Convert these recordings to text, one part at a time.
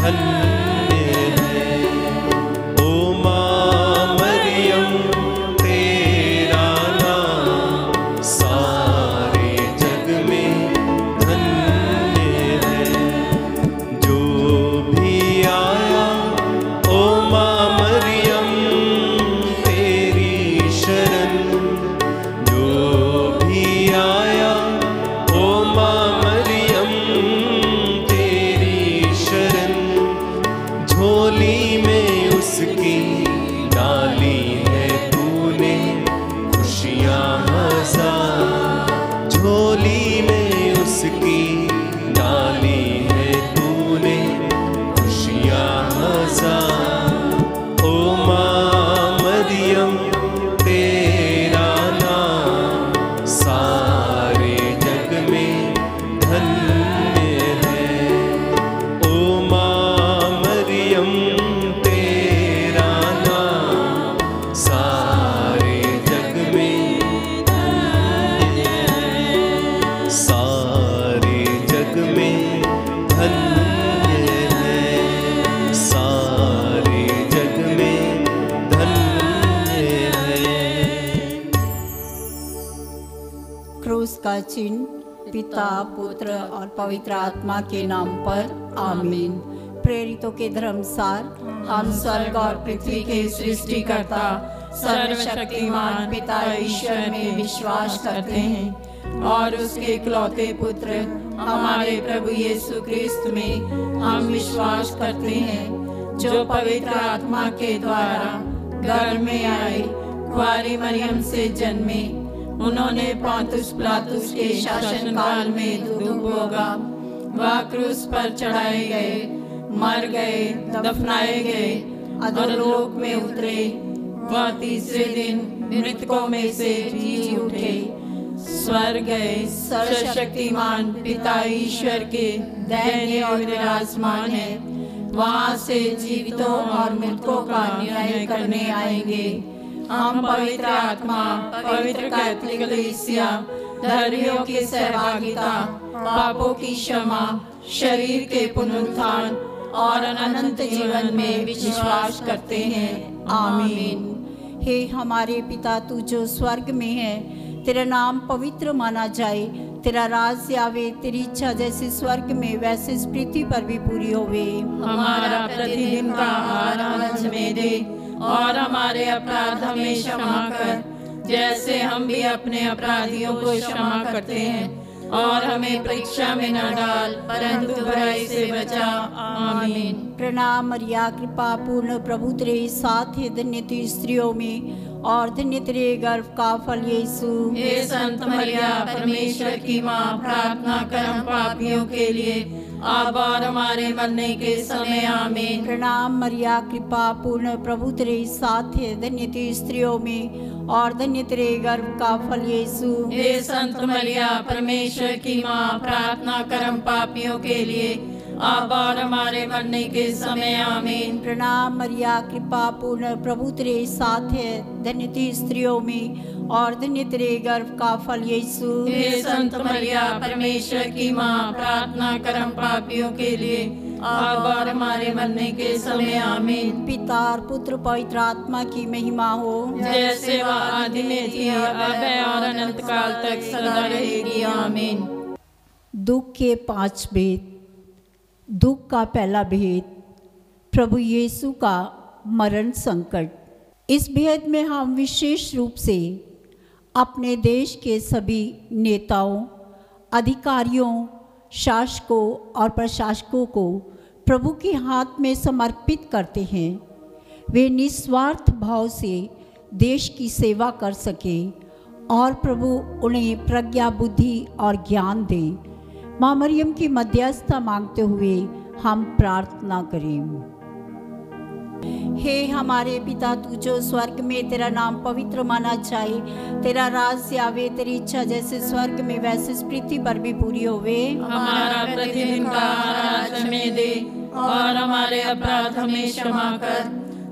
धन्य है। ओ माँ मरियम तेरा नाम सारे जग में धन्य है। जो भी आया ओ माँ मरियम तेरी शरण, जो भी आया ओ माँ मरियम तेरी शरण। झोली में उसकी डाली है तूने खुशियाँ हजार, झोली में उसकी डाली है तूने खुशियाँ हजार। ओ माँ मरियम तेरा नाम सारे जग में धन्य है। ओ माँ मरियम तेरा नाम सारे जग में धन्य है। सारे जग में धन्य है। सारे जग में धन्य है। क्रूस का चिन्ह पिता पुत्र और पवित्र आत्मा के नाम पर आमीन। प्रेरितों के धर्मसार हम स्वर्ग और पृथ्वी के सृष्टिकर्ता सर्वशक्तिमान पिता ईश्वर में विश्वास करते हैं और उसके इकलौते पुत्र हमारे प्रभु यीशु क्रिस्त में हम विश्वास करते हैं, जो पवित्र आत्मा के द्वारा गर्भ में आए, कुंवारी मरियम से जन्मे। उन्होंने पोंतुस पिलातुस के शासनकाल में दुख भोगा, वह क्रूस पर चढ़ाए गए, मर गए, दफनाए गए, अधोलोक में उतरे, वह तीसरे दिन मृतकों में से जी उठे, स्वर्ग गए, सर्वशक्तिमान पिता ईश्वर के दाहिने ओर विराजमान है, वहां से जीवितों और मृतकों का न्याय करने आएंगे। हम पवित्र आत्मा, पवित्र कैथोलिक कलीसिया, धर्मियों की सहभागिता, पापों की क्षमा, शरीर के पुनरुत्थान और अनंत जीवन में विश्वास करते हैं। आमीन। हे हमारे पिता, तू जो स्वर्ग में है, तेरा नाम पवित्र माना जाए, तेरा राज्य आवे, तेरी इच्छा जैसे स्वर्ग में वैसे इस पृथ्वी पर भी पूरी होवे। हमारा प्रतिदिन का आहार आज हमें दे, और हमारे अपराध हमें क्षमा कर, जैसे हम भी अपने अपराधियों को क्षमा करते हैं, और हमें परीक्षा में न डाल, परंतु बुराई से बचा। आमीन। प्रणाम मरिया, कृपा पूर्ण प्रभु तेरे साथ है, धन्य तू स्त्रियों में और धन्य तेरे गर्भ का फल यीशु। हे संत मरिया, परमेश्वर की माँ, प्रार्थना कर हम पापियों के लिए, अब और हमारे मरने के समय। आमीन। प्रणाम मरिया, कृपा पूर्ण प्रभु तेरे साथ है, धन्य तू स्त्रियों में और धन्य तेरे गर्भ का फल यीशु। हे संत मरिया, परमेश्वर की माँ, प्रार्थना कर हम पापियों के लिए, अब और हमारे मरने के समय। आमीन। प्रणाम मरिया, कृपा पूर्ण प्रभु तेरे साथ है, धन्य तू स्त्रियों में और धन्य तेरे गर्भ का फल यीशु। हे संत मरिया, परमेश्वर की माँ, प्रार्थना कर हम पापियों के लिए, अब और हमारे मरने के समय। आमीन। पिता और पुत्र पवित्र आत्मा की महिमा हो, जैसे वह आदि में थी, अब है और अनंत काल तक सदा रहेगी। आमीन। दुख के 5 भेद। दुख का पहला भेद, प्रभु यीशु का मरण संकट। इस भेद में हम विशेष रूप से अपने देश के सभी नेताओं, अधिकारियों, शासकों और प्रशासकों को प्रभु के हाथ में समर्पित करते हैं। वे निस्वार्थ भाव से देश की सेवा कर सके और प्रभु उन्हें प्रज्ञा, बुद्धि और ज्ञान दे। माँ मरियम की मध्यस्थता मांगते हुए हम प्रार्थना करें। हे हमारे पिता, तू जो स्वर्ग में, तेरा नाम पवित्र माना जाए, तेरा राज्य आवे, तेरी इच्छा जैसे स्वर्ग में वैसे इस पृथ्वी पर भी पूरी होवे। हमारा प्रतिदिन का आहार आज हमें दे, और हमारे अपराध हमें क्षमा कर,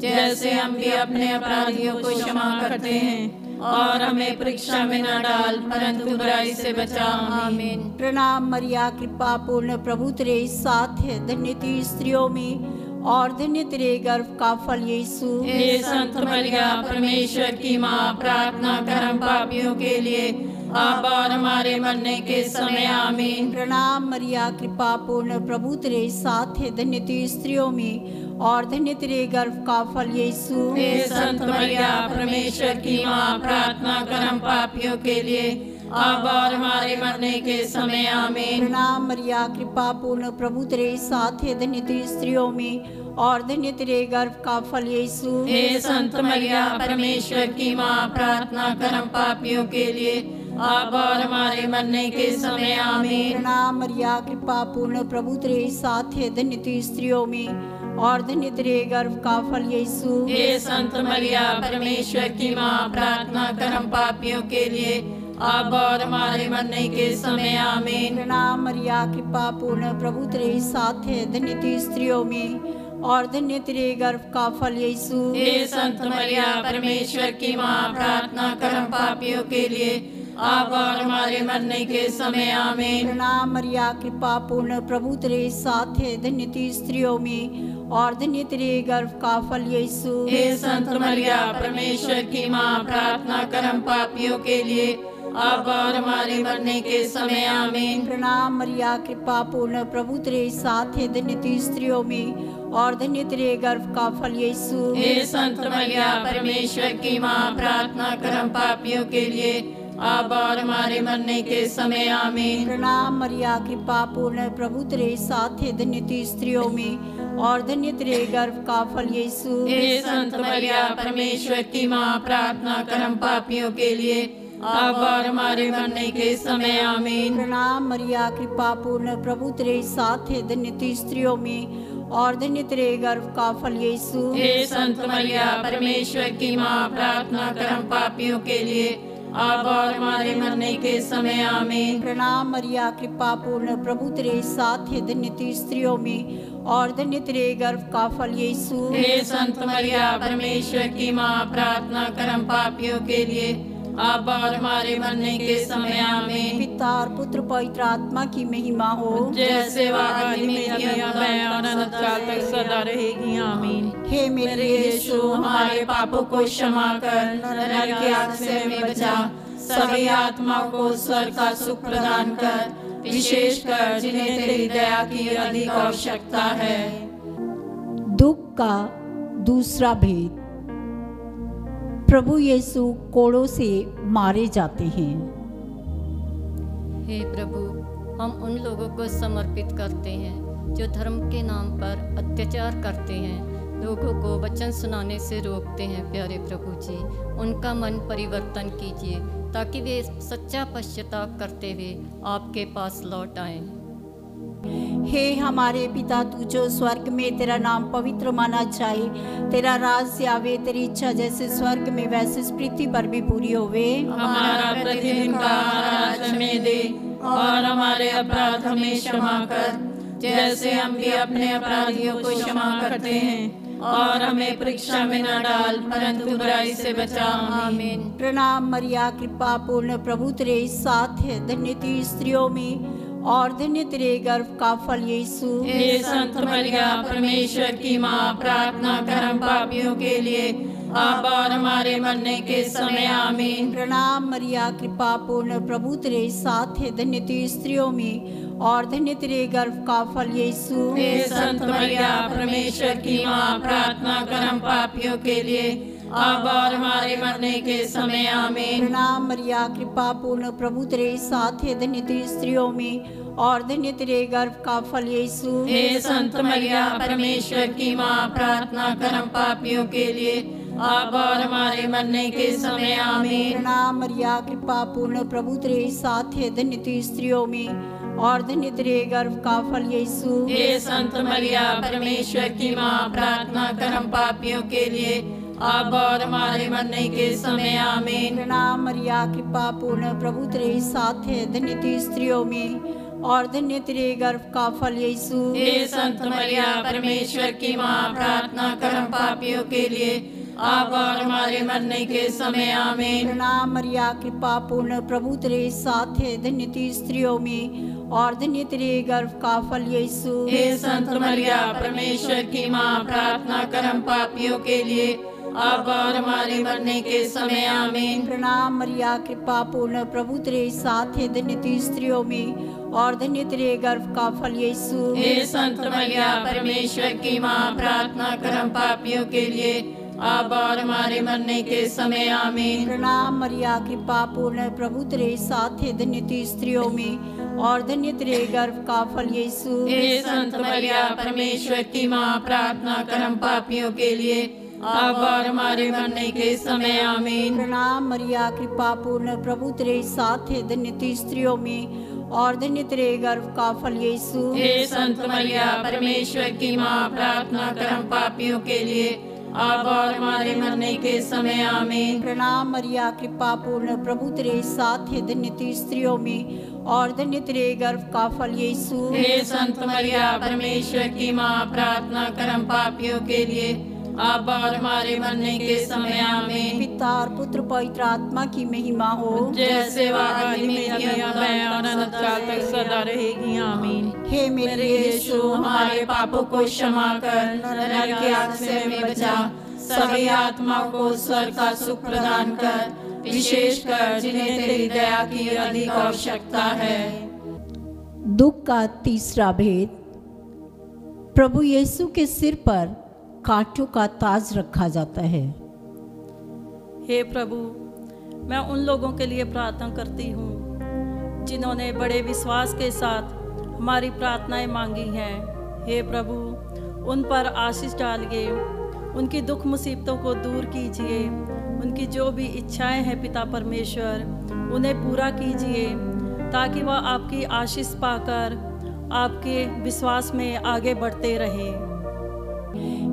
जैसे हम भी अपने अपराधियों को क्षमा करते हैं, और हमें परीक्षा में न डाल, परंतु बुराई से बचा। आमीन। प्रणाम मरिया, कृपा पूर्ण, प्रभु तेरे साथ है, धन्य तू स्त्रियों में और धन्य तेरे गर्भ का फल यीशु। हे संत मरिया, परमेश्वर की माँ, प्रार्थना कर हम पापियों के लिए, अब और हमारे मरने के समय। आमीन। प्रणाम मरिया, कृपा पूर्ण, प्रभु तेरे साथ है, धन्य तू स्त्रियों में और धन्य तेरे गर्भ का फल यीशु। हे संत मरिया, परमेश्वर की माँ, प्रार्थना कर हम पापियों के लिए, अब और हमारे मरने के समय। आमीन। प्रणाम मरिया, कृपा पूर्ण, प्रभु तेरे साथ है, धन्य तू स्त्रियों में और धन्य तेरे गर्भ का फल यीशु। हे संत मरिया, परमेश्वर की माँ, प्रार्थना कर हम पापियों के लिए, अब और हमारे मरने के समय। आमीन। प्रणाम मरिया, कृपा पूर्ण, प्रभु तेरे साथ है, धन्य तू स्त्रियों में और धन्य तेरे गर्भ का फल यीशु। हे संत मरिया, परमेश्वर की माँ, प्रार्थना कर हम पापियों के लिए, अब और हमारे मरने के समय। आमीन। प्रणाम मरिया, कृपा पूर्ण, प्रभु तेरे साथ है, धन्य तू स्त्रियों में और धन्य तेरे गर्भ का फल यीशु। हे संत मरिया, परमेश्वर की माँ, प्रार्थना कर हम पापियों के लिए, अब और हमारे मरने के समय। आमीन। प्रणाम मरिया, कृपा पूर्ण, प्रभु तेरे साथ है, धन्य तू स्त्रियों में और धन्य तेरे गर्भ का फल यीशु। हे संत मरिया, परमेश्वर की माँ, प्रार्थना कर हम पापियों के लिए, अब और हमारे मरने के समय। आमीन। प्रणाम मरिया, कृपा पूर्ण, प्रभु तेरे साथ है, धन्य तू स्त्रियों में और धन्य तेरे गर्भ का फल यीशु। हे संत मरिया, परमेश्वर की माँ, प्रार्थना कर हम पापियों के लिए, अब और हमारे मरने के समय। आमीन। प्रणाम मरिया, कृपा पूर्ण, प्रभु तेरे साथ है, धन्य तू स्त्रियों में और धन्य तेरे गर्भ का फल यीशु। हे संत मरिया, परमेश्वर की माँ, प्रार्थना कर हम पापियों के लिए, अब और हमारे मरने के समय। आमीन। प्रणाम मरिया, कृपा पूर्ण, प्रभु तेरे साथ है, धन्य तू स्त्रियों में और धन्य तेरे गर्भ का फल यीशु। हे संत मरिया, परमेश्वर की माँ, प्रार्थना कर हम पापियों के लिए, अब और हमारे मरने के समय। आमीन। प्रणाम मरिया, कृपा पूर्ण, प्रभु तेरे साथ है, धन्य तू स्त्रियों में और धन्य तेरे गर्भ का फल यीशु। हे संत मरिया, परमेश्वर की माँ, प्रार्थना कर हम पापियों के लिए, अब और हमारे मरने के समय। आमीन। पिता और पुत्र पवित्र आत्मा की महिमा हो, जैसे वह आदि में थी, अब है और अनंत काल तक सदा रहेगी। आमीन। हे मेरे यीशु, हमारे पापों को क्षमा कर, नरक की आग से हमें बचा, सभी आत्माओं को स्वर्ग का सुख प्रदान कर, विशेष कर जिन्हें तेरी दया की अधिक आवश्यकता है। दुख का दूसरा भेद। प्रभु यीशु कोड़ों से मारे जाते हैं। हे प्रभु, हम उन लोगों को समर्पित करते हैं जो धर्म के नाम पर अत्याचार करते हैं, लोगों को वचन सुनाने से रोकते हैं। प्यारे प्रभु जी, उनका मन परिवर्तन कीजिए ताकि वे सच्चा पश्चाताप करते हुए आपके पास लौट आएं। हे हमारे पिता, तू जो स्वर्ग में, तेरा नाम पवित्र माना जाए, तेरा राज्य आवे, तेरी इच्छा जैसे स्वर्ग में वैसे इस पृथ्वी पर भी पूरी होवे। हमारा प्रतिदिन का आहार आज हमें दे, और हमारे अपराध हमें क्षमा कर, जैसे हम भी अपने अपराधियों को क्षमा करते हैं, और हमें परीक्षा में न डाल, परंतु बुराई से बचा। आमीन। प्रणाम मरिया, कृपा पूर्ण, प्रभु तेरे साथ है, धन्य तू स्त्रियों में और धन्य तेरे गर्भ का फल यीशु। हे संत मरिया, परमेश्वर की माँ, प्रार्थना कर हम पापियों के लिए, अब और हमारे मरने के समय। आमीन। प्रणाम मरिया, कृपा पूर्ण, प्रभु तेरे साथ है, धन्य तू स्त्रियों में और धन्य तेरे गर्भ का फल यीशु। हे संत मरिया, परमेश्वर की माँ, प्रार्थना कर हम पापियों के लिए, अब और हमारे मरने के समय। आमीन। प्रणाम मरिया, कृपा पूर्ण, प्रभु तेरे साथ है, धन्य तू स्त्रियों में और धन्य तेरे गर्भ का फल यीशु। हे संत मरिया, परमेश्वर की माँ, प्रार्थना कर हम पापियों के लिए, अब और हमारे मरने के समय। आमीन। प्रणाम मरिया, कृपा पूर्ण, प्रभु तेरे साथ है, धन्य तू स्त्रियों में और धन्य तेरे गर्भ का फल यीशु। हे संत मरिया, परमेश्वर की माँ, प्रार्थना कर हम पापियों के लिए, अब और हमारे मरने के समय। आमीन। प्रणाम मरिया, कृपा पूर्ण, प्रभु तेरे साथ है, धन्य तू स्त्रियों में और धन्य तेरे गर्भ का फल यीशु। हे संत मरिया परमेश्वर की माँ, प्रार्थना कर हम पापियों के लिए, अब और हमारे मरने के समय आमीन। प्रणाम मरिया, कृपा पूर्ण, प्रभु तेरे साथ है, धन्य तू स्त्रियों में और धन्य तेरे गर्भ का फल यीशु। हे संत मरिया परमेश्वर की माँ, प्रार्थना कर हम पापियों के लिए, अब और हमारे मरने के समय आमीन। प्रणाम मरिया, कृपा पूर्ण, प्रभु तेरे साथ है, धन्य तू स्त्रियों में और धन्य तेरे गर्भ का फल यीशु। हे संत मरिया परमेश्वर की माँ, प्रार्थना कर हम पापियों के लिए, अब और हमारे मरने के समय आमीन। प्रणाम मरिया, कृपा पूर्ण, प्रभु तेरे साथ है, धन्य तू स्त्रियों में और धन्य तेरे गर्भ का फल यीशु। हे संत मरिया परमेश्वर की माँ, प्रार्थना कर हम पापियों के लिए, अब और हमारे मरने के समय आमीन। प्रणाम मरिया, कृपा पूर्ण, प्रभु तेरे साथ है, धन्य तू स्त्रियों में और धन्य तेरे गर्भ का फल यीशु। हे संत मरिया परमेश्वर की माँ, प्रार्थना कर हम पापियों के लिए, अब और हमारे मरने के समय आमीन। प्रणाम मरिया, कृपा पूर्ण, प्रभु तेरे साथ है, धन्य तू स्त्रियों में और धन्य तेरे गर्भ का फल यीशु। हे संत मरिया परमेश्वर की माँ, प्रार्थना कर हम पापियों के लिए, अब और हमारे मरने के समय आमीन। पिता और पुत्र पवित्र आत्मा की महिमा हो, जैसे वह आदि में थी, अब है और अनंत काल तक सदा रहेगी आमीन। हे मेरे यीशु, हमारे पापों को क्षमा कर, नरक की आग से हमें बचा, सभी आत्माओं को स्वर्ग का सुख प्रदान कर, विशेषकर जिन्हें तेरी दया की अधिक आवश्यकता है। दुख का तीसरा भेद। प्रभु यीशु के सिर पर कांटों का ताज रखा जाता है। हे प्रभु, मैं उन लोगों के लिए प्रार्थना करती हूँ जिन्होंने बड़े विश्वास के साथ हमारी प्रार्थनाएं मांगी हैं। हे प्रभु, उन पर आशीष डालिए, उनकी दुख मुसीबतों को दूर कीजिए, उनकी जो भी इच्छाएं हैं पिता परमेश्वर, उन्हें पूरा कीजिए, ताकि वह आपकी आशीष पाकर आपके विश्वास में आगे बढ़ते रहें।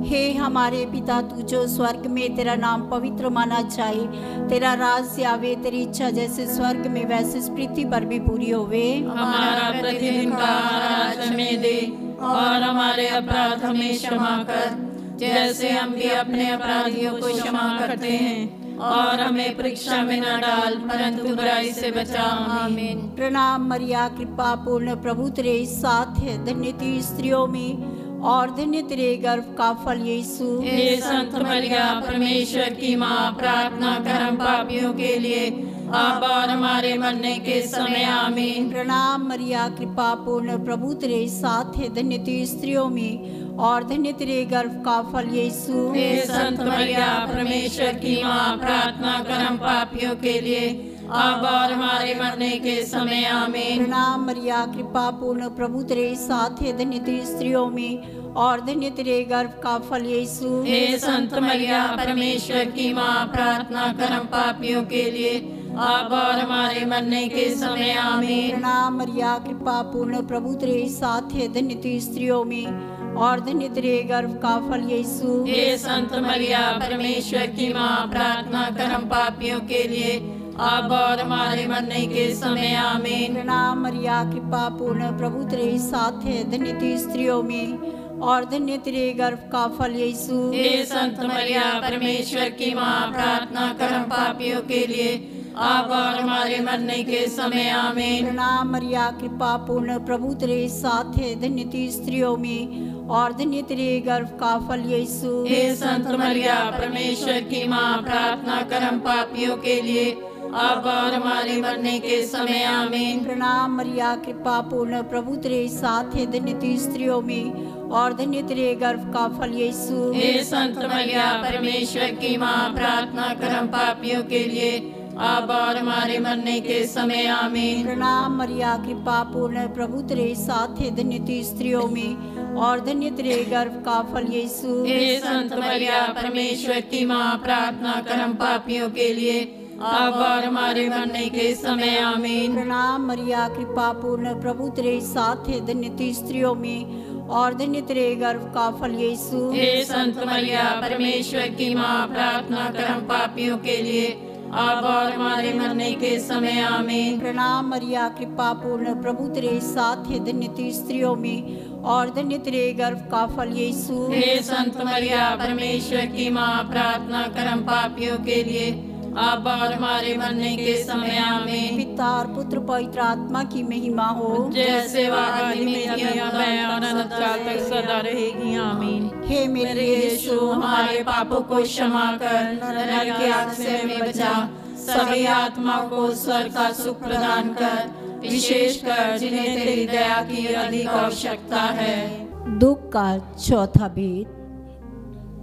हे हमारे पिता, तू जो स्वर्ग में, तेरा नाम पवित्र माना जाए, तेरा राज्य आवे, तेरी इच्छा जैसे स्वर्ग में वैसे इस पृथ्वी पर भी पूरी होवे। हमारा प्रतिदिन का आहार आज हमें दे, और हमारे अपराध हमें क्षमा कर, जैसे हम भी अपने अपराधियों को क्षमा करते हैं, और हमें परीक्षा में न डाल, परंतु बुराई से बचा। आमीन। प्रणाम मरिया, कृपा पूर्ण, प्रभु तेरे साथ है, धन्य तू स्त्रियों में और धन्य तेरे गर्भ का फल यीशु। हे संत मरिया परमेश्वर की माँ, प्रार्थना कर हम पापियों के लिए, अब और हमारे मरने के समय आमीन। प्रणाम मरिया, कृपा पूर्ण, प्रभु तेरे साथ है, धन्य तू स्त्रियों में और धन्य तेरे गर्भ का फल यीशु। हे संत मरिया परमेश्वर की माँ, प्रार्थना कर हम पापियों के लिए, अब और हमारे मरने के समय आमीन। प्रणाम मरिया, कृपा पूर्ण, प्रभु तेरे साथ है, धन्य तू स्त्रियों में और धन्य तेरे गर्भ का फल यीशु। हे संत मरिया परमेश्वर की माँ, प्रार्थना कर हम पापियों के लिए, अब और हमारे मरने के समय आमीन। प्रणाम मरिया, कृपा पूर्ण, प्रभु तेरे साथ है, धन्य तू स्त्रियों में और धन्य तेरे गर्भ का फल यीशु। हे संत मरिया परमेश्वर की माँ, प्रार्थना कर हम पापियों के लिए, अब और हमारे मरने के समय आमीन। प्रणाम मरिया, कृपा पूर्ण, प्रभु तेरे साथ है, धन्य तू स्त्रियों में और धन्य तेरे गर्भ का फल यीशु। हे संत मरिया परमेश्वर की माँ, प्रार्थना कर हम पापियों के लिए, अब और हमारे मरने के समय आमीन। प्रणाम मरिया, कृपा पूर्ण, प्रभु तेरे साथ है, धन्य तू स्त्रियों में और धन्य तेरे गर्भ का फल यीशु। हे संत मरिया परमेश्वर की माँ, प्रार्थना कर हम पापियों के लिए, अब और हमारे मरने के समय आमीन। प्रणाम मरिया, कृपा पूर्ण, प्रभु तेरे साथ है, धन्य तू स्त्रियों में और धन्य तेरे गर्भ का फल यीशु। हे संत मरिया परमेश्वर की माँ, प्रार्थना कर हम पापियों के लिए, अब और हमारे मरने के समय आमीन। प्रणाम मरिया, कृपा पूर्ण, प्रभु तेरे साथ है, धन्य तू स्त्रियों में और धन्य तेरे गर्भ का फल यीशु। हे संत मरिया परमेश्वर की माँ, प्रार्थना कर हम पापियों के लिए, अब और हमारे मरने के समय आमीन। प्रणाम मरिया, कृपा पूर्ण, प्रभु तेरे साथ है, धन्य तू स्त्रियों में और धन्य तेरे गर्भ का फल यीशु। हे संत मरिया परमेश्वर की माँ, प्रार्थना कर हम पापियों के लिए, अब और हमारे मरने के समय आमीन। प्रणाम मरिया, कृपा पूर्ण, प्रभु तेरे साथ है, धन्य तू स्त्रियों में और धन्य तेरे गर्भ का फल यीशु। हे संत मरिया, परमेश्वर की माँ, प्रार्थना कर हम पापियों के लिए, अब और हमारे मरने के समय आमीन। पिता और पुत्र पवित्र आत्मा की महिमा हो, जैसे वह आदि में थी, अब है और अनंत काल तक सदा रहेगी आमीन। हे मेरे यीशु, हमारे पापों को क्षमा कर, नरक की आग से हमें बचा, सभी आत्माओं को स्वर्ग का सुख प्रदान कर, विशेषकर जिन्हें तेरी दया की अधिक आवश्यकता है। दुख का चौथा भेद।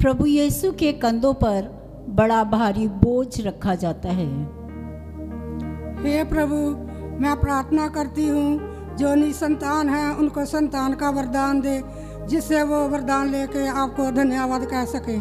प्रभु यीशु के कंधों पर बड़ा भारी बोझ रखा जाता है। हे प्रभु, मैं प्रार्थना करती हूँ जो निसंतान हैं उनको संतान का वरदान दे, जिससे वो वरदान लेके आपको धन्यवाद कह सके।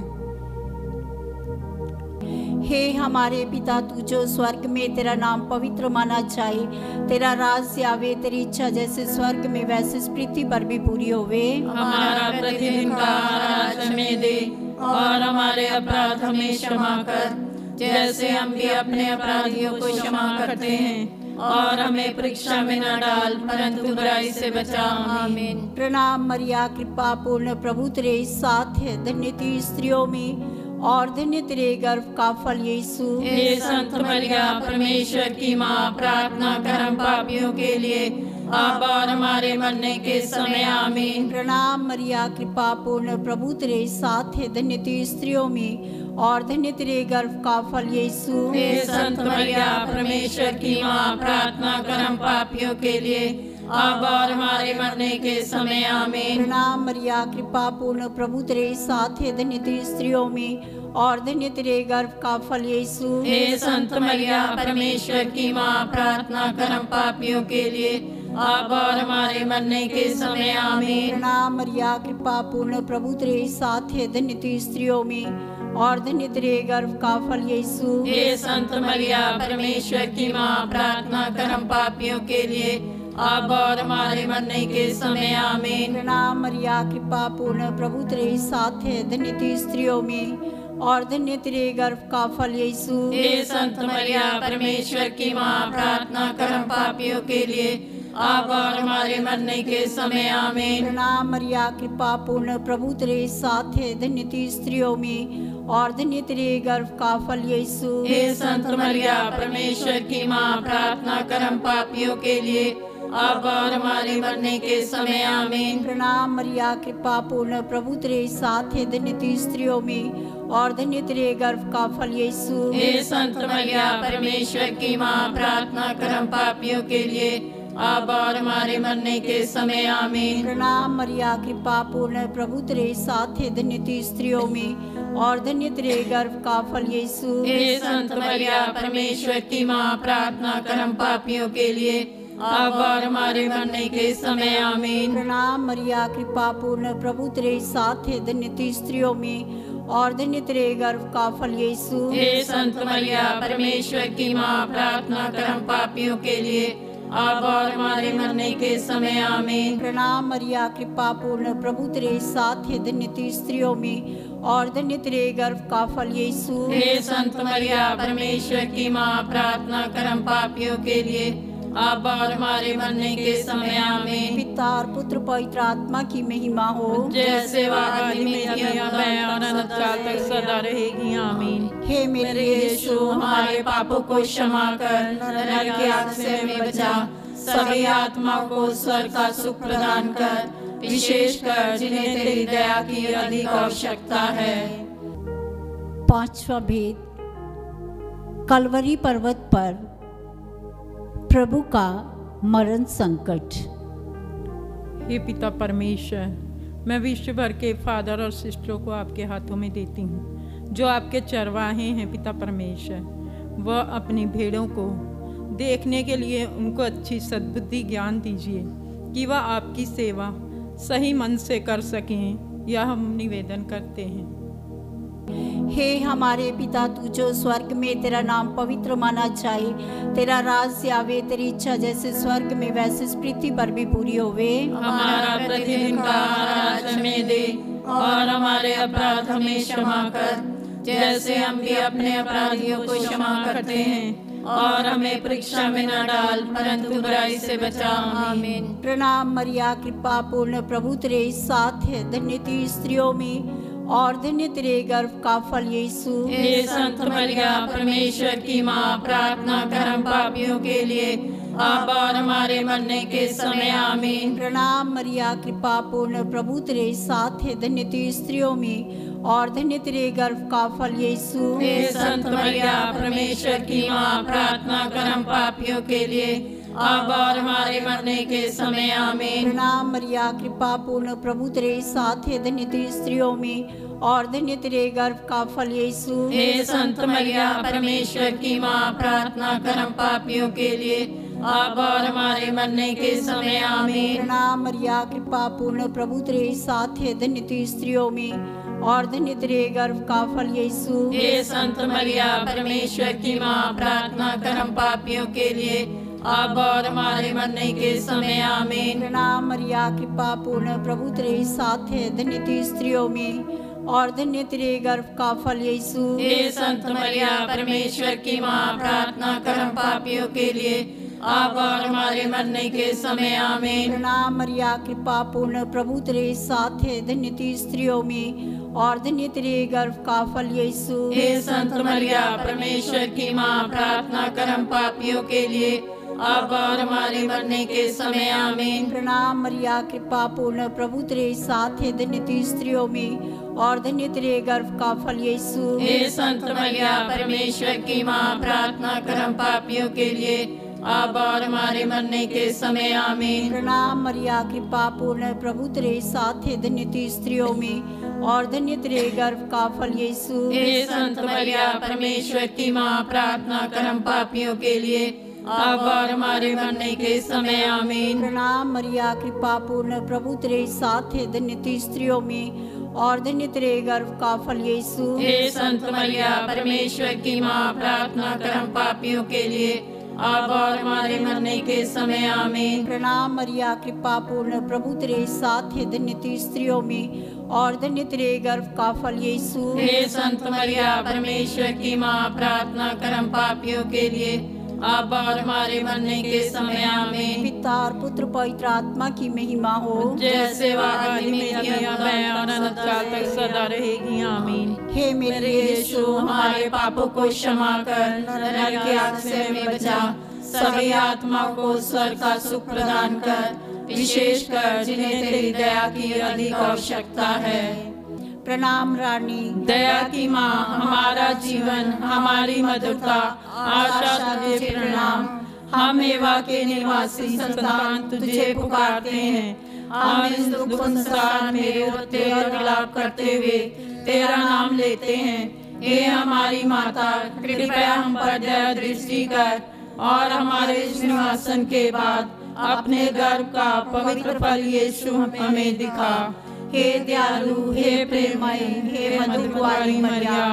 हे हमारे पिता, तू जो स्वर्ग में, तेरा नाम पवित्र माना जाए, तेरा राज आवे, तेरी इच्छा जैसे स्वर्ग में वैसे पृथ्वी पर भी पूरी होवे। हमारा प्रतिदिन का आहार आज हमें दे, और हमारे अपराध हमें क्षमा कर, जैसे हम भी अपने अपराधियों को क्षमा करते हैं, और हमें परीक्षा में न डाल, परंतु बुराई से बचा आमीन। प्रणाम मरिया, कृपा पूर्ण, प्रभु तेरे साथ है, धन्य तू स्त्रियों में और धन्य तेरे गर्भ का फल यीशु। हे संत मरिया, परमेश्वर की माँ, प्रार्थना कर हम पापियों के लिए, अब और हमारे मरने के समय आमीन। प्रणाम मरिया, कृपा पूर्ण, प्रभु तेरे साथ है, धन्य तू स्त्रियों में और धन्य तेरे गर्भ का फल यीशु। हे संत मरिया, परमेश्वर की माँ, प्रार्थना कर हम पापियों के लिए, अब और हमारे मरने के समय आमीन। प्रणाम मरिया, कृपा पूर्ण, प्रभु तेरे साथ है, धन्य तू स्त्रियों में और धन्य तेरे गर्भ का फल यीशु। हे संत मरिया, परमेश्वर की माँ, प्रार्थना कर हम पापियों के लिए, अब और हमारे मरने के समय आमीन। प्रणाम मरिया, कृपा पूर्ण, प्रभु तेरे साथ है, धन्य तू स्त्रियों में और धन्य तेरे गर्भ का फल यीशु। हे संत मरिया, परमेश्वर की माँ, प्रार्थना कर हम पापियों के लिए, अब और हमारे मरने के समय आमीन। प्रणाम मरिया, कृपा पूर्ण, प्रभु तेरे साथ है, धन्य तू स्त्रियों में और धन्य तेरे गर्भ का फल यीशु। हे संत मरिया, परमेश्वर की माँ, प्रार्थना कर हम पापियों के लिए, अब और हमारे मरने के समय आमीन। प्रणाम मरिया, कृपा पूर्ण, प्रभु तेरे साथ है, धन्य तू स्त्रियों में और धन्य तेरे गर्भ का फल यीशु। हे संत मरिया, परमेश्वर की माँ, प्रार्थना कर हम पापियों के लिए, अब और हमारे मरने के समय आमीन। प्रणाम मरिया, कृपा पूर्ण, प्रभु तेरे साथ है, धन्य तू स्त्रियों में और धन्य तेरे गर्भ का फल यीशु। हे संत मरिया, परमेश्वर की माँ, प्रार्थना कर हम पापियों के लिए, अब और हमारे मरने के समय आमीन। प्रणाम मरिया, कृपा पूर्ण, प्रभु तेरे साथ है, धन्य तू स्त्रियों में और धन्य तेरे गर्भ का फल यीशु। हे संत मरिया, परमेश्वर की माँ, प्रार्थना कर हम पापियों के लिए, अब और हमारे मरने के समय आमीन। प्रणाम मरिया, कृपा पूर्ण, प्रभु तेरे साथ है, धन्य तू स्त्रियों में और धन्य तेरे गर्भ का फल यीशु। हे संत मरिया, परमेश्वर की माँ, प्रार्थना कर हम पापियों के लिए, अब और हमारे मरने के समय आमीन। प्रणाम मरिया, कृपा पूर्ण, प्रभु तेरे साथ है, धन्य तू स्त्रियों में और धन्य तेरे गर्भ का फल यीशु। हे संत मरिया, परमेश्वर की माँ, प्रार्थना कर हम पापियों के लिए, अब और हमारे मरने के समय आमीन। पिता और पुत्र पवित्र आत्मा की महिमा हो, जैसे वह आदि में थी, अब है और अनंत काल तक सदा रहेगी आमीन। हे मेरे यीशु, हमारे पापों को क्षमा कर, नरक की आग से हमें बचा, सभी आत्माओं को स्वर्ग का सुख प्रदान कर, विशेषकर जिन्हें तेरी दया की अधिक आवश्यकता है। पांचवा भेद। कलवरी पर्वत पर प्रभु का मरण संकट। हे पिता परमेश्वर, मैं विश्व भर के फादर और सिस्टरों को आपके हाथों में देती हूँ, जो आपके चरवाहे हैं। पिता परमेश्वर, वह अपनी भेड़ों को देखने के लिए उनको अच्छी सद्बुद्धि ज्ञान दीजिए कि वह आपकी सेवा सही मन से कर सकें। यह हम निवेदन करते हैं। हे हमारे पिता, तू जो स्वर्ग में, तेरा नाम पवित्र माना जाए, तेरा राज आवे, तेरी इच्छा जैसे स्वर्ग में वैसे पृथ्वी पर भी पूरी होवे। हमारा प्रतिदिन का आहार आज हमें दे, और हमारे अपराध हमें क्षमा कर, जैसे हम भी अपने अपराधियों को क्षमा करते हैं, और हमें परीक्षा में न डाल परंतु बुराई से बचा। आमीन। प्रणाम मरिया, कृपा पूर्ण, प्रभु तेरे साथ है, धन्य तू स्त्रियों में और धन्य तेरे गर्भ का फल यीशु। हे संत मरिया, परमेश्वर की माँ, प्रार्थना कर हम पापियों के लिए, अब और हमारे मरने के समय। आमीन। प्रणाम मरिया, कृपा पूर्ण, प्रभु तेरे साथ है, धन्य तू स्त्रियों में और धन्य तेरे गर्भ का फल यीशु। हे संत मरिया, परमेश्वर की माँ, प्रार्थना कर हम पापियों के लिए, अब और हमारे मरने के समय। आमीन। प्रणाम मरिया, कृपा पूर्ण, प्रभु तेरे साथ है, धन्य तू स्त्रियों में और धन्य तेरे गर्भ का फल यीशु। हे संत मरिया, परमेश्वर की माँ, प्रार्थना कर हम पापियों के लिए, अब और हमारे मरने के समय। आमीन। प्रणाम मरिया, कृपा पूर्ण, प्रभु तेरे साथ है, धन्य तू स्त्रियों में और धन्य तेरे गर्भ का फल यीशु। हे संत मरिया, परमेश्वर की माँ, प्रार्थना कर हम पापियों के लिए, अब और हमारे मरने के समय। आमीन। प्रणाम मरिया, कृपा पूर्ण, प्रभु तेरे साथ है, धन्य तू स्त्रियों में और धन्य तेरे गर्भ का फल यीशु। हे संत मरिया, परमेश्वर की माँ, प्रार्थना कर हम पापियों के लिए, अब और हमारे मरने के समय। आमीन। प्रणाम मरिया, कृपा पूर्ण, प्रभु तेरे साथ है, धन्य तू स्त्रियों में और धन्य तेरे गर्भ का फल यीशु। हे संत मरिया, परमेश्वर की माँ, प्रार्थना कर हम पापियों के लिए, अब और हमारे मरने के समय। आमीन। प्रणाम मरिया, कृपा पूर्ण, प्रभु तेरे साथ है, धन्य तू स्त्रियों में और धन्य तेरे गर्भ का फल यीशु। हे संत मरिया, परमेश्वर की माँ, प्रार्थना कर हम पापियों के लिए, अब और हमारे मरने के समय। आमीन। प्रणाम मरिया, कृपा पूर्ण, प्रभु तेरे साथ है, धन्य तू स्त्रियों में और धन्य तेरे गर्भ का फल यीशु। हे संत मरिया, परमेश्वर की माँ, प्रार्थना कर हम पापियों के लिए, अब और हमारे मरने के समय। आमीन। प्रणाम मरिया, कृपा पूर्ण, प्रभु तेरे साथ है, धन्य तू स्त्रियों में और धन्य तेरे गर्भ का फल यीशु। हे संत मरिया, परमेश्वर की माँ, प्रार्थना कर हम पापियों के लिए, अब और हमारे मरने के समय। आमीन। प्रणाम मरिया, कृपा पूर्ण, प्रभु तेरे साथ है, धन्य तू स्त्रियों में और धन्य तेरे गर्भ का फल यीशु। हे संत मरिया, परमेश्वर की माँ, प्रार्थना कर हम पापियों के लिए, अब और हमारे मरने के समय। आमीन। पिता और पुत्र पवित्र आत्मा की महिमा हो, जैसे वह आदि में थी, अब है और अनंत काल तक सदा रहेगी। आमीन। हे मेरे यीशु, हमारे पापों को क्षमा कर, नरक की आग से हमें बचा, सभी आत्माओं को स्वर्ग का सुख प्रदान कर, विशेष कर जिन्हें तेरी दया की अधिक आवश्यकता है। प्रणाम रानी, दया की माँ, हमारा जीवन, हमारी मधुरता, आशा तुझे प्रणाम। हम एवा के निवासी संतान तुझे पुकारते हैं। हम इस दुख संसार में रोते और विलाप करते हुए तेरा नाम लेते हैं। हे हमारी माता, कृपया हम पर दया दृष्टि कर और हमारे सिंहासन के बाद अपने गर्भ का पवित्र फल यीशु हमें दिखा। हे दयालु, हे प्रेममय, हे मधुरवाणी मरिया,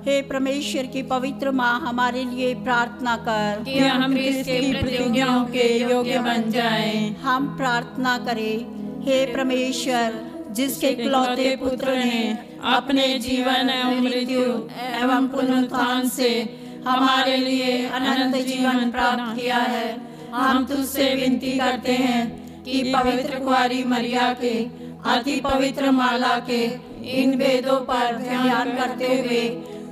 हे परमेश्वर की पवित्र माँ, हमारे लिए प्रार्थना कर कि हम इसके प्रतिज्ञाओं के योग्य बन जाएं। हम प्रार्थना करें। हे परमेश्वर, जिसके इकलौते पुत्र ने अपने जीवन एवं मृत्यु एवं पुनरुत्थान से हमारे लिए अनंत जीवन प्राप्त किया है, हम तुझसे विनती करते हैं कि पवित्र कुंवारी मरिया के अति पवित्र माला के इन वेदों पर ध्यान करते हुए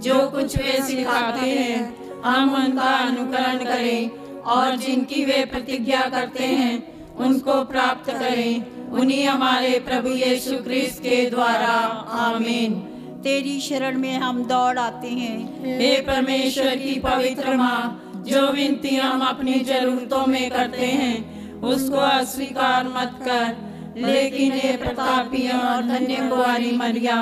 जो कुछ वे सिखाते हैं, हम उनका अनुकरण करें और जिनकी वे प्रतिज्ञा करते हैं उनको प्राप्त करें। उन्हीं हमारे प्रभु यीशु क्रिस्त के द्वारा। आमीन। तेरी शरण में हम दौड़ आते हैं। हे परमेश्वर की पवित्र माँ, जो विनती हम अपनी जरूरतों में करते हैं उसको अस्वीकार मत कर, लेकिन हे प्रतापी और धन्य कुंवारी मरिया,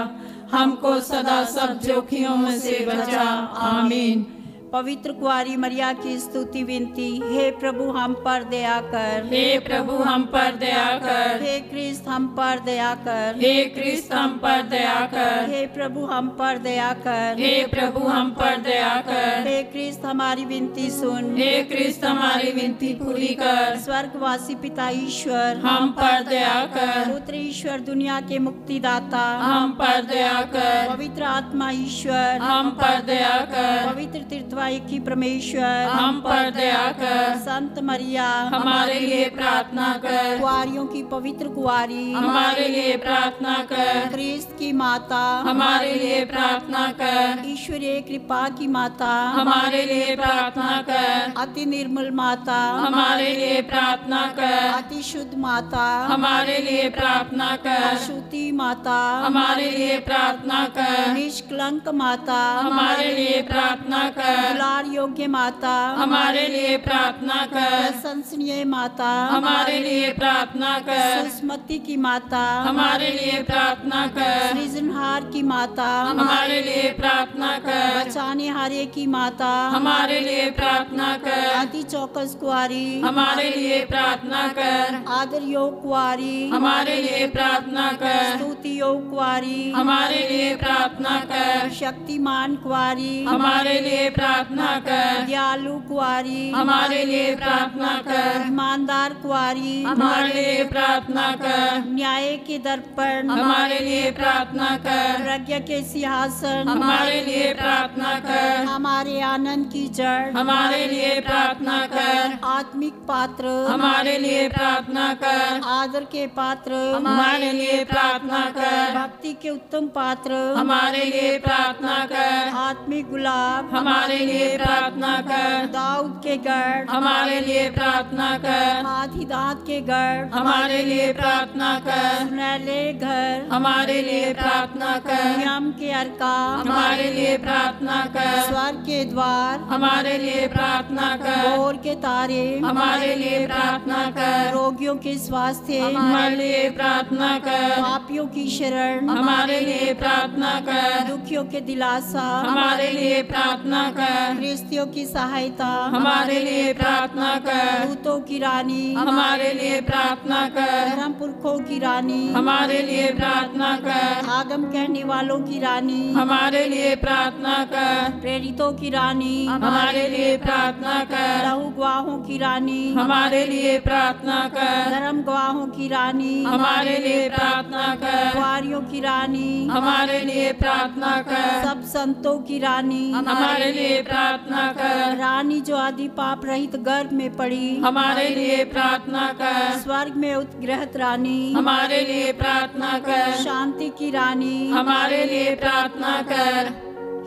हमको सदा सब जोखिमों से बचा। आमीन। पवित्र कुआरी मरिया की स्तुति विनती। हे प्रभु हम पर दया कर। हे प्रभु हम पर दया कर। हे क्रिस्त हम पर दया कर। हे क्रिस्त हम पर दया कर। हे प्रभु हम पर दया कर। हे प्रभु हम पर दया कर। हे क्रिस्त हमारी विनती सुन। हे क्रिस्त हमारी विनती पूरी कर। स्वर्गवासी पिता ईश्वर हम पर दया कर। पुत्र ईश्वर दुनिया के मुक्तिदाता हम पर दया कर। पवित्र आत्मा ईश्वर हम पर दया कर। पवित्र तीर्थवाही की परमेश्वर हम पर दया कर। संत मरिया हमारे लिए प्रार्थना कर। कुआरियों की पवित्र कुआरी हमारे लिए प्रार्थना कर। क्रिस्त की माता हमारे लिए प्रार्थना कर। ईश्वरीय कृपा की माता हमारे लिए प्रार्थना कर। अति निर्मल माता हमारे लिए प्रार्थना कर। अति शुद्ध माता हमारे लिए प्रार्थना कर। अशुद्धि माता हमारे लिए प्रार्थना कर। निष्कलंक माता हमारे लिए प्रार्थना कर। दुलार योग्य माता हमारे लिए प्रार्थना कर। प्रशंसनीय माता हमारे लिए प्रार्थना कर। सुस्मति की माता हमारे लिए प्रार्थना कर। सृजनहार की माता हमारे लिए प्रार्थना कर। बचाने हारे की माता हमारे लिए प्रार्थना कर। अति चौकस कुआरी हमारे लिए प्रार्थना कर। आदर योग कुआरी हमारे लिए प्रार्थना कर। स्तुति योग कुआरी हमारे लिए प्रार्थना कर। शक्तिमान कुआरी हमारे लिए प्रार्थना कर। दयालु कुआरी हमारे लिए प्रार्थना कर। ईमानदार कुआरी हमारे लिए प्रार्थना कर। न्याय के दर्पण हमारे लिए प्रार्थना कर। प्रज्ञा के सिंहासन हमारे लिए प्रार्थना कर। हमारे आनंद की जड़ हमारे लिए प्रार्थना कर। आत्मिक पात्र हमारे लिए प्रार्थना कर। आदर के पात्र हमारे लिए प्रार्थना कर। भक्ति के उत्तम पात्र हमारे लिए प्रार्थना कर। आत्मिक गुलाब हमारे लिए प्रार्थना कर। दाऊद के गढ़ हमारे लिए प्रार्थना कर। आधिदात के गढ़ हमारे लिए प्रार्थना कर। सुनहले घर हमारे लिए प्रार्थना कर। यम के अर्का हमारे लिए प्रार्थना कर। स्वर्ग के द्वार हमारे लिए प्रार्थना कर। भोर के तारे हमारे लिए प्रार्थना कर। रोगियों के स्वास्थ्य हमारे लिए प्रार्थना कर। पापियों की शरण हमारे लिए प्रार्थना कर। दुखियों के दिलासा हमारे लिए प्रार्थना कर। गृहस्थियों की सहायता हमारे लिए प्रार्थना कर। दूतों की रानी हमारे लिए प्रार्थना कर। धर्म पुरखों की रानी हमारे लिए प्रार्थना कर। आगम कहने वालों की रानी हमारे लिए प्रार्थना कर। प्रेरितों की रानी हमारे लिए प्रार्थना कर। लहू गवाहों की रानी हमारे लिए प्रार्थना कर। धर्म गवाहों की रानी हमारे लिए प्रार्थना कर। कुआरियों की रानी हमारे लिए प्रार्थना कर। सब संतों की रानी हमारे लिए प्रार्थना कर। रानी जो आदि पाप रहित गर्भ में पड़ी हमारे लिए प्रार्थना कर। स्वर्ग में उत्ग्रहित रानी हमारे लिए प्रार्थना कर। शांति की रानी हमारे लिए प्रार्थना कर।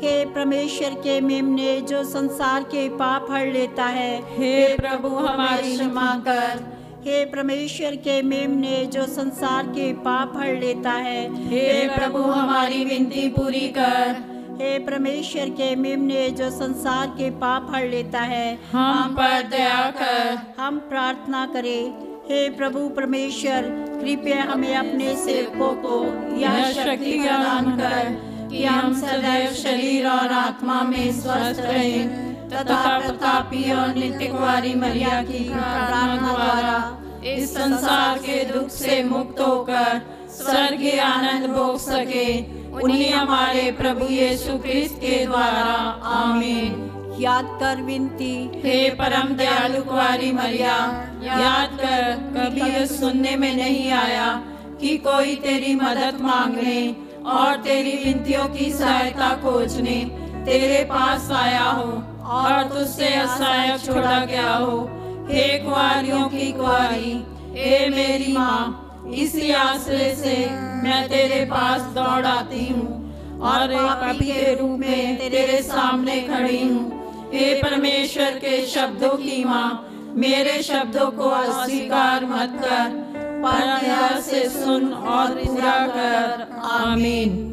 हे परमेश्वर के मेमने जो संसार के पाप हर लेता है, हे प्रभु हमारी क्षमा कर। हे परमेश्वर के मेमने जो संसार के पाप हर लेता है, हे प्रभु हमारी विनती पूरी कर। हे परमेश्वर के मेमने जो संसार के पाप हर लेता है, हम पर दया कर। हम प्रार्थना करें। हे प्रभु परमेश्वर कृपया हमें अपने सेवकों को यह शक्ति प्रदान कर कि हम सदैव शरीर और आत्मा में स्वस्थ रहें तथा प्रतापी और नित्य कुंवारी मरिया की प्रार्थना द्वारा इस संसार के दुख से मुक्त होकर स्वर्गीय आनंद भोग सके। उन्हीं हमारे प्रभु यीशु क्रिस्त के द्वारा आमीन। याद कर विनती। हे परम दयालु कुंवारी मरिया, याद कर कभी यह सुनने में नहीं आया कि कोई तेरी मदद मांगने और तेरी विनतियों की सहायता खोजने तेरे पास आया हो और तुझसे असहाय छोड़ा गया हो। हे कुंवारियों की कुंवारी, हे मेरी माँ, इसी आश्रय से मैं तेरे पास दौड़ आती हूँ और एक पापी के रूप में तेरे सामने खड़ी हूँ। हे परमेश्वर के शब्दों की माँ, मेरे शब्दों को अस्वीकार मत कर, पर दया से सुन और पूरा कर। आमीन।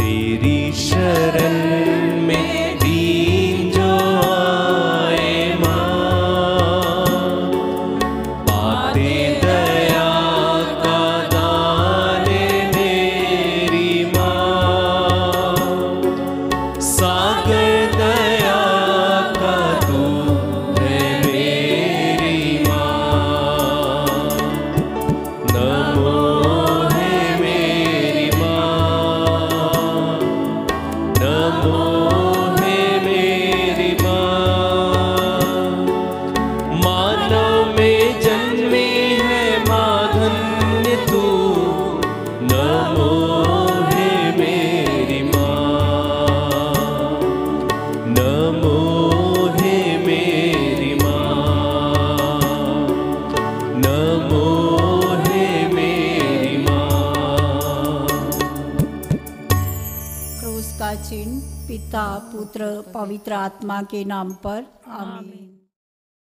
तेरी शरण में दीन जो आए माँ, पाते दया का दान मेरी माँ। सागर दया का तू है मेरी माँ। नमो है मेरी माँ, नमो है मेरी माँ। मानव में जन्मी है माँ धन्य तू। नमो है मेरी माँ, नमो है मेरी माँ, नमो है मेरी माँ। क्रूस का चिन्ह पिता पुत्र पवित्र आत्मा के नाम पर आमीन।